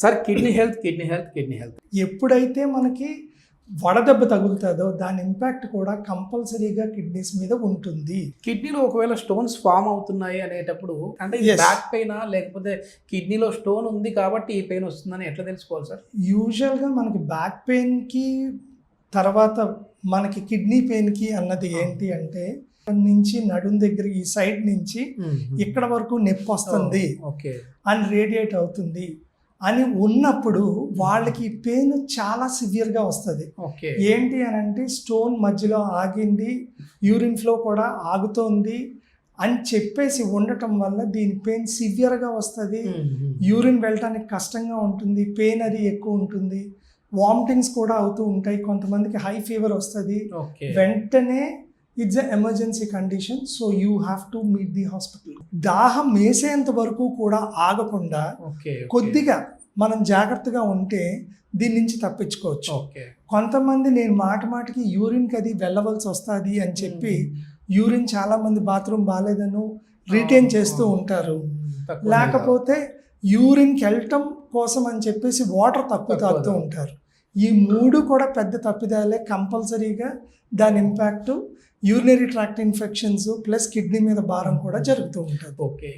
Sir kidney health. ఎప్పుడైతే మనకి వడదెబ్బ తగులుతుందో దాని ఇంపాక్ట్ కూడా కంపల్సరీగా కిడ్నీస్ మీద ఉంటుంది. కిడ్నీలో ఒకవేళ స్టోన్స్ ఫామ్ అవుతున్నాయి అనేటప్పుడు అంటే Yes. బ్యాక్ పెయినా లేకపోతే కిడ్నీలో స్టోన్ ఉంది కాబట్టి ఈ పెయిన్ వస్తుందని ఎట్లా తెలుసుకోవాలి సార్? యూజువల్గా మనకి బ్యాక్ పెయిన్కి తర్వాత మనకి కిడ్నీ పెయిన్కి అన్నది ఏంటి అంటే నుంచి నడుం దగ్గర ఈ సైడ్ నుంచి ఇక్కడ వరకు నొప్పి వస్తుంది ఓకే అని రేడియేట్ అవుతుంది అని ఉన్నప్పుడు వాళ్ళకి పెయిన్ చాలా సివియర్గా వస్తుంది. ఓకే ఏంటి అని అంటే స్టోన్ మధ్యలో ఆగింది, యూరిన్ ఫ్లో కూడా ఆగుతోంది అని చెప్పేసి ఉండటం వల్ల దీని పెయిన్ సివియర్గా వస్తుంది. యూరిన్ వెళ్ళటానికి కష్టంగా ఉంటుంది, పెయిన్ అది ఎక్కువ ఉంటుంది, వామిటింగ్స్ కూడా అవుతూ ఉంటాయి, కొంతమందికి హై ఫీవర్ వస్తుంది. ఓకే వెంటనే it's emergency condition, so you have to meet the hospital. దాహం వేసేంత వరకు కూడా ఆగకుండా ఓకే కొద్దిగా మనం జాగ్రత్తగా ఉంటే దీని నుంచి తప్పించుకోవచ్చు. ఓకే కొంతమంది నేను మాటికి యూరిన్కి అది వెళ్ళవలసి వస్తుంది అని చెప్పి యూరిన్ చాలా మంది బాత్రూమ్ బాగాలేదను రిటైన్ చేస్తూ ఉంటారు. లేకపోతే యూరిన్కి వెళ్ళటం కోసం అని చెప్పేసి వాటర్ తక్కువ తాగుతూ ఉంటారు. ఈ మూడు కూడా పెద్ద తప్పిదాలే. కంపల్సరీగా దాని impact urinary tract infections plus kidney మీద భారం కూడా జరుగుతూ ఉంటుంది. ఓకే